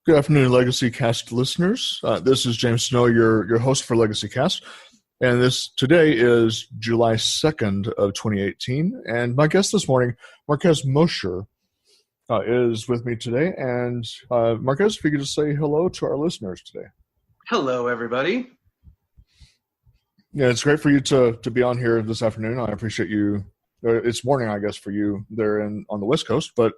Good afternoon, Legacy Cast listeners. This is James Snow, your host for Legacy Cast, and today is July 2nd of 2018. And my guest this morning, Marquez Mosher, is with me today. And Marquez, if you could just say hello to our listeners today. Hello, everybody. Yeah, it's great for you to be on here this afternoon. I appreciate you. It's morning, I guess, for you there on the West Coast, but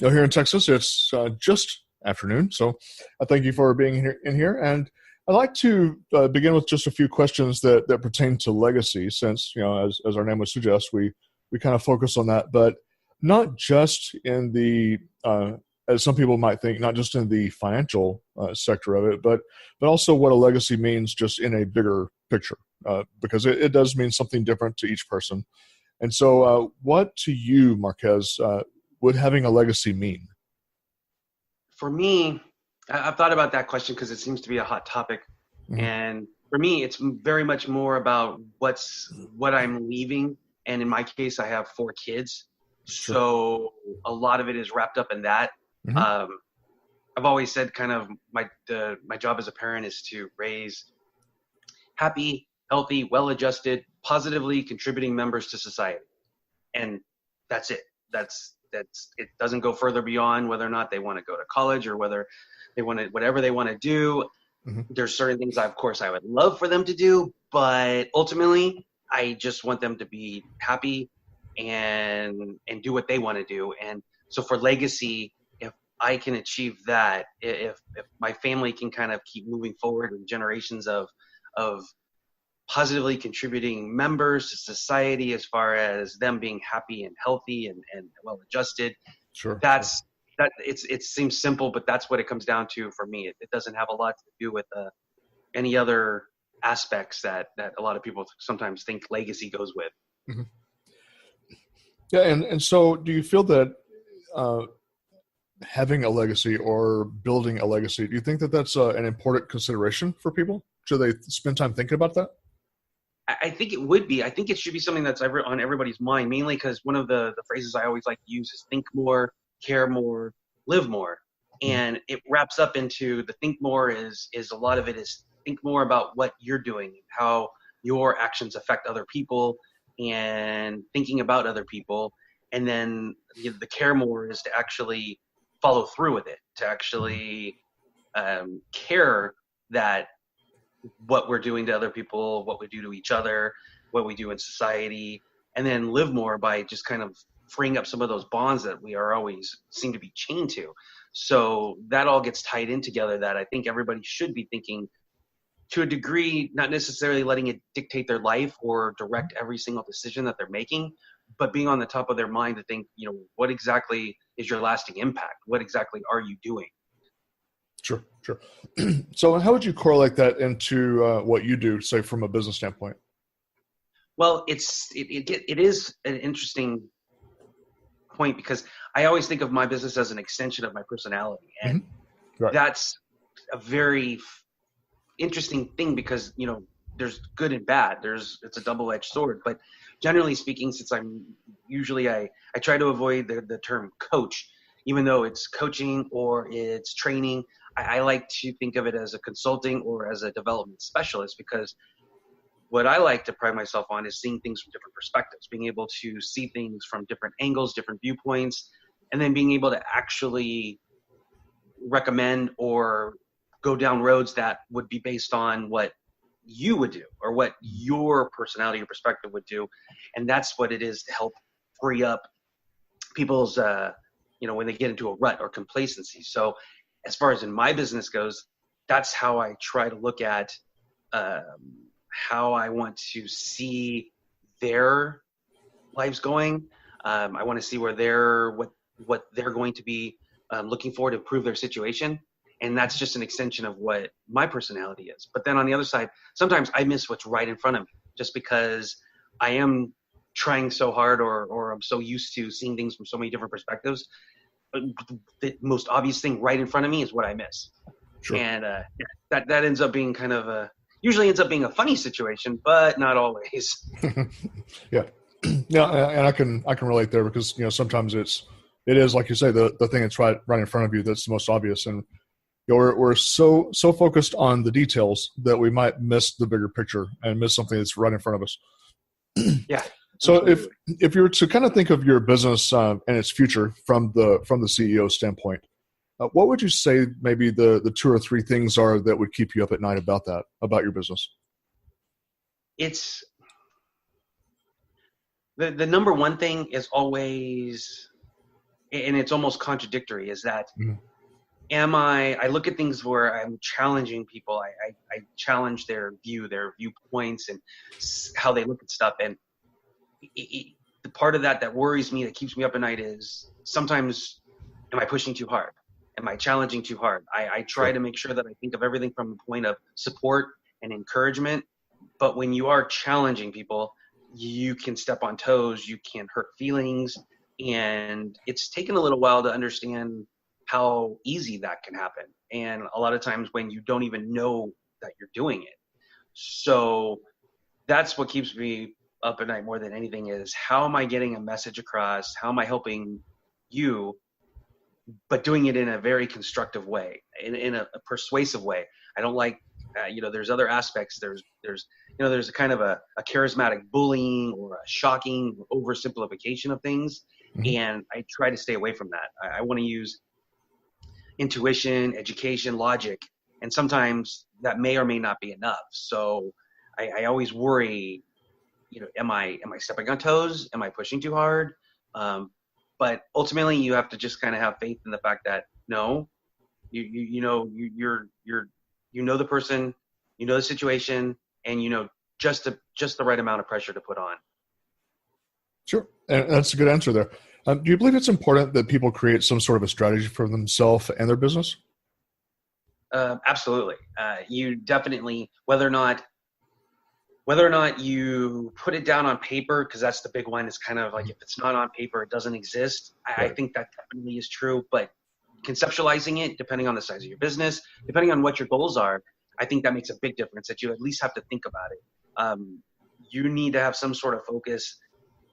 here in Texas, it's just afternoon. So I thank you for being here. And I'd like to begin with just a few questions that pertain to legacy, since, as our name would suggest, we kind of focus on that, but not just in the, as some people might think, not just in the financial sector of it, but also what a legacy means just in a bigger picture, because it does mean something different to each person. And so what to you, Marquez, would having a legacy mean? For me, I've thought about that question because it seems to be a hot topic. Mm-hmm. And for me, it's very much more about what I'm leaving. And in my case, I have 4 kids. Sure. So a lot of it is wrapped up in that. Mm-hmm. I've always said kind of my job as a parent is to raise happy, healthy, well-adjusted, positively contributing members to society. And that's it. It doesn't go further beyond whether or not they want to go to college or whether they want to, whatever they want to do. Mm-hmm. There's certain things of course I would love for them to do, but ultimately I just want them to be happy and do what they want to do. And so for legacy, if I can achieve that, if my family can kind of keep moving forward with generations of positively contributing members to society, as far as them being happy and healthy and well adjusted. Sure. It seems simple, but that's what it comes down to for me. It doesn't have a lot to do with any other aspects that a lot of people sometimes think legacy goes with. Mm-hmm. Yeah, and so do you feel that having a legacy or building a legacy, do you think that that's an important consideration for people? Should they spend time thinking about that? I think it would be. I think it should be something that's on everybody's mind, mainly because one of the phrases I always like to use is think more, care more, live more. And it wraps up into the think more is a lot of it is think more about what you're doing, how your actions affect other people, and thinking about other people. And then the care more is to actually follow through with it, to actually care that what we're doing to other people, what we do to each other, what we do in society, and then live more by just kind of freeing up some of those bonds that we are always seem to be chained to. So that all gets tied in together, that I think everybody should be thinking to a degree, not necessarily letting it dictate their life or direct every single decision that they're making, but being on the top of their mind to think, what exactly is your lasting impact? What exactly are you doing? Sure. So how would you correlate that into what you do, say, from a business standpoint? Well, it is an interesting point, because I always think of my business as an extension of my personality. And right. That's a very interesting thing, because, there's good and bad. It's a double-edged sword. But generally speaking, since I'm usually, I try to avoid the term coach, even though it's coaching or it's training. I like to think of it as a consulting or as a development specialist, because what I like to pride myself on is seeing things from different perspectives, being able to see things from different angles, different viewpoints, and then being able to actually recommend or go down roads that would be based on what you would do or what your personality or perspective would do. And that's what it is, to help free up people's, when they get into a rut or complacency. So as far as in my business goes, that's how I try to look at how I want to see their lives going. I want to see where what they're going to be looking for to improve their situation. And that's just an extension of what my personality is. But then on the other side, sometimes I miss what's right in front of me, just because I am trying so hard or I'm so used to seeing things from so many different perspectives. The most obvious thing right in front of me is what I miss. Sure. And that ends up being kind of usually ends up being a funny situation, but not always. Yeah. Yeah. And I can relate there, because, sometimes it is, like you say, the thing that's right in front of you that's the most obvious. And we're so focused on the details that we might miss the bigger picture and miss something that's right in front of us. Yeah. So if you were to kind of think of your business and its future from the CEO standpoint, what would you say maybe the 2 or 3 things are that would keep you up at night about your business? It's the number one thing is always, and it's almost contradictory, is that I look at things where I'm challenging people. I challenge their viewpoints and how they look at stuff. And the part of that worries me, that keeps me up at night, is sometimes, am I pushing too hard? Am I challenging too hard? I try to make sure that I think of everything from a point of support and encouragement. But when you are challenging people, you can step on toes, you can hurt feelings. And it's taken a little while to understand how easy that can happen. And a lot of times when you don't even know that you're doing it. So that's what keeps me up at night more than anything, is how am I getting a message across? How am I helping you, but doing it in a very constructive way, in a persuasive way? I don't like, there's other aspects. There's a kind of a charismatic bullying or a shocking oversimplification of things. And I try to stay away from that. I want to use intuition, education, logic, and sometimes that may or may not be enough. So I always worry, am I stepping on toes? Am I pushing too hard? But ultimately, you have to just kind of have faith in the fact that no, you know the person, you know the situation, and you know just the right amount of pressure to put on. Sure, and that's a good answer there. Do you believe it's important that people create some sort of a strategy for themselves and their business? Absolutely. You definitely, whether or not you put it down on paper, because that's the big one. It's kind of like, if it's not on paper, it doesn't exist. I think that definitely is true. But conceptualizing it, depending on the size of your business, depending on what your goals are, I think that makes a big difference, that you at least have to think about it. You need to have some sort of focus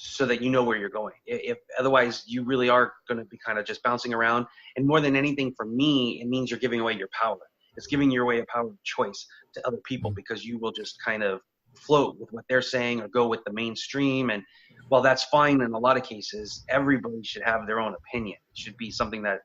so that you know where you're going. If otherwise, you really are going to be kind of just bouncing around. And more than anything, for me, it means you're giving away your power. It's giving your away a power of choice to other people, because you will just kind of float with what they're saying or go with the mainstream. And while that's fine in a lot of cases, everybody should have their own opinion. It should be something that,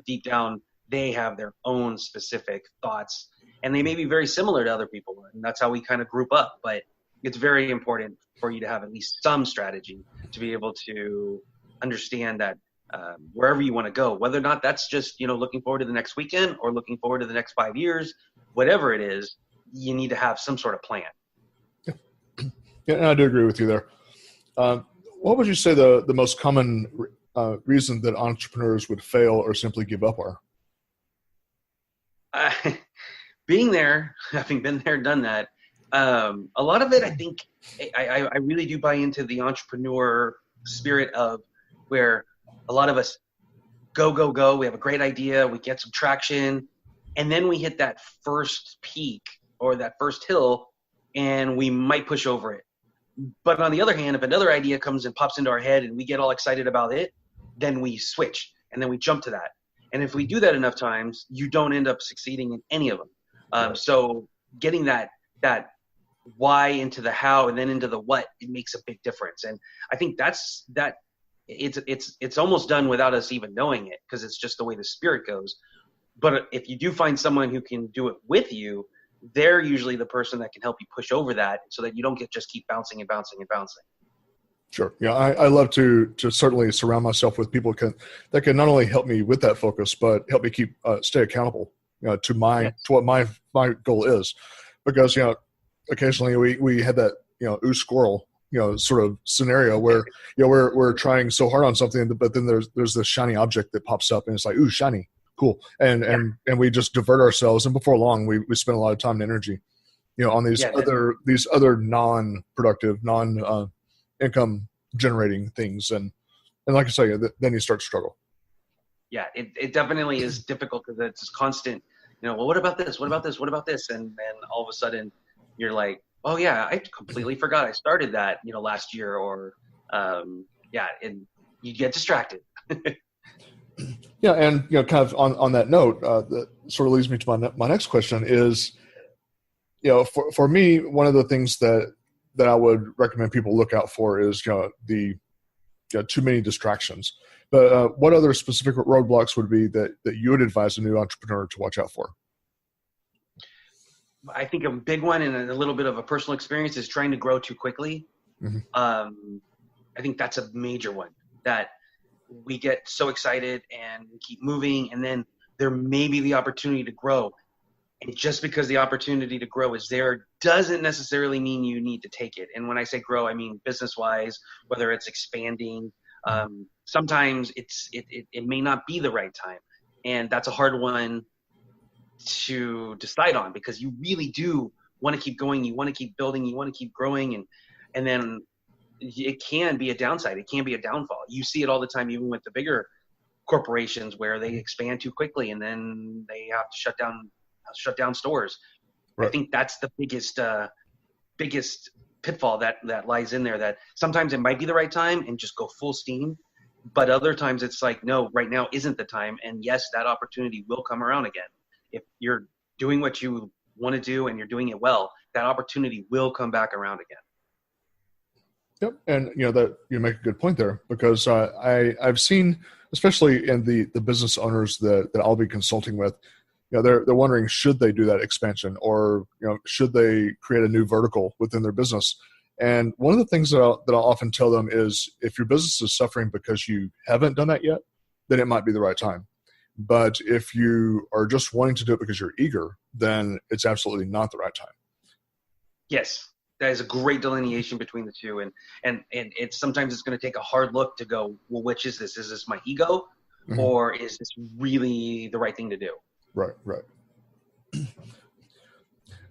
deep down, they have their own specific thoughts, and they may be very similar to other people. And that's how we kind of group up. But it's very important for you to have at least some strategy to be able to understand that wherever you want to go, whether or not that's just, looking forward to the next weekend or looking forward to the next 5 years, whatever it is, you need to have some sort of plan. Yeah, I do agree with you there. What would you say the most common reason that entrepreneurs would fail or simply give up are? Being there, having been there, done that, a lot of it, I think, I really do buy into the entrepreneur spirit of where a lot of us go. We have a great idea, we get some traction, and then we hit that first peak or that first hill, and we might push over it. But on the other hand, if another idea comes and pops into our head and we get all excited about it, then we switch and then we jump to that. And if we do that enough times, you don't end up succeeding in any of them. So getting that why into the how and then into the what, it makes a big difference. And I think it's almost done without us even knowing it, because it's just the way the spirit goes. But if you do find someone who can do it with you, they're usually the person that can help you push over that, so that you don't just keep bouncing and bouncing and bouncing. Sure. Yeah, I love to certainly surround myself with people that can not only help me with that focus, but help me stay accountable to what my goal is. Because occasionally we had that ooh squirrel sort of scenario where we're trying so hard on something, but then there's this shiny object that pops up and it's like, ooh, shiny. Cool. And we just divert ourselves. And before long, we spend a lot of time and energy, on these other non-productive, income generating things. And like I say, then you start to struggle. Yeah, it definitely is difficult, because it's just constant, well, what about this? What about this? What about this? And then all of a sudden you're like, oh yeah, I completely forgot I started that, last year, or and you get distracted. Yeah, and kind of on that note, that sort of leads me to my next question is, for me, one of the things that I would recommend people look out for is the too many distractions. But what other specific roadblocks would be that you would advise a new entrepreneur to watch out for? I think a big one and a little bit of a personal experience is trying to grow too quickly. Mm-hmm. I think that's a major one, that we get so excited and we keep moving, and then there may be the opportunity to grow. And just because the opportunity to grow is there doesn't necessarily mean you need to take it. And when I say grow, I mean business-wise, whether it's expanding. Sometimes it may not be the right time. And that's a hard one to decide on, because you really do want to keep going. You want to keep building. You want to keep growing. And then it can be a downside. It can be a downfall. You see it all the time, even with the bigger corporations, where they expand too quickly and then they have to shut down stores. Right. I think that's the biggest pitfall that lies in there, that sometimes it might be the right time and just go full steam, but other times it's like, no, right now isn't the time. And yes, that opportunity will come around again. If you're doing what you want to do and you're doing it well, that opportunity will come back around again. Yep, and that you make a good point there, because I've seen, especially in the business owners that I'll be consulting with, they're wondering, should they do that expansion, or should they create a new vertical within their business? And one of the things that I'll often tell them is, if your business is suffering because you haven't done that yet, then it might be the right time. But if you are just wanting to do it because you're eager, then it's absolutely not the right time. Yes, that is a great delineation between the two. And it's sometimes it's going to take a hard look to go, well, which is this? Is this my ego, mm-hmm. or is this really the right thing to do? Right.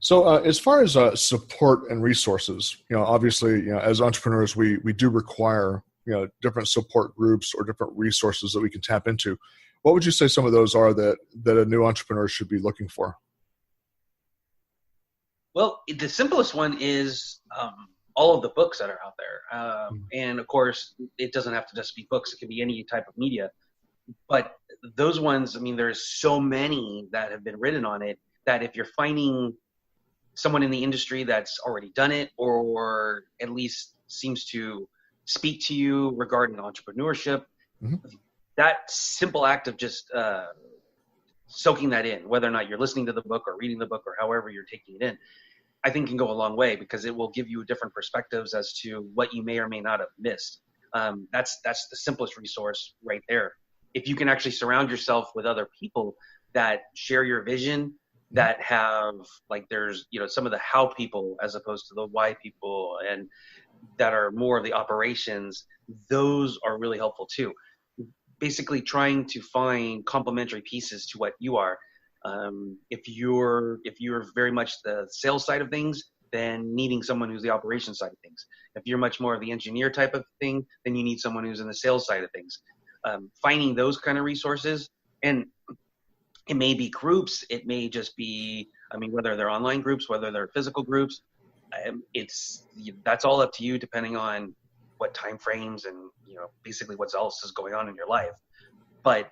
So as far as support and resources, obviously, as entrepreneurs, we do require, different support groups or different resources that we can tap into. What would you say some of those are that a new entrepreneur should be looking for? Well, the simplest one is all of the books that are out there. And of course, it doesn't have to just be books. It can be any type of media. But those ones, I mean, there's so many that have been written on it, that if you're finding someone in the industry that's already done it, or at least seems to speak to you regarding entrepreneurship, mm-hmm. that simple act of just soaking that in, whether or not you're listening to the book or reading the book or however you're taking it in, I think can go a long way, because it will give you different perspectives as to what you may or may not have missed. That's the simplest resource right there. If you can actually surround yourself with other people that share your vision, that have, like, there's, some of the how people as opposed to the why people, and that are more of the operations, those are really helpful too. Basically trying to find complementary pieces to what you are. If you're very much the sales side of things, then needing someone who's the operations side of things. If you're much more of the engineer type of thing, then you need someone who's in the sales side of things. Finding those kind of resources, and it may be groups, it may just be, whether they're online groups, whether they're physical groups, that's all up to you, depending on what time frames and basically what else is going on in your life. But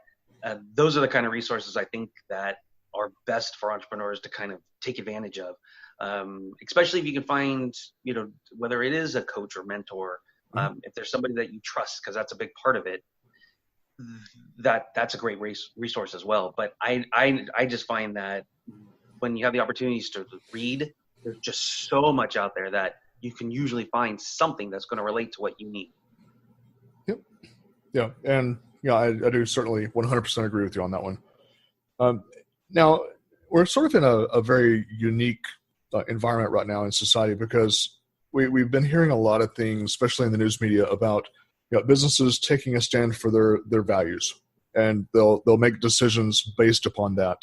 those are the kind of resources I think that are best for entrepreneurs to kind of take advantage of, especially if you can find, whether it is a coach or mentor, if there's somebody that you trust, because that's a big part of it. That's a great resource as well. But I just find that when you have the opportunities to read, there's just so much out there that you can usually find something that's going to relate to what you need. Yep. Yeah. And I do certainly 100% agree with you on that one. Now, we're sort of in a very unique environment right now in society, because we've been hearing a lot of things, especially in the news media, about businesses taking a stand for their values, and they'll make decisions based upon that.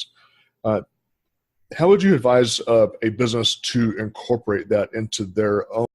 How would you advise a business to incorporate that into their own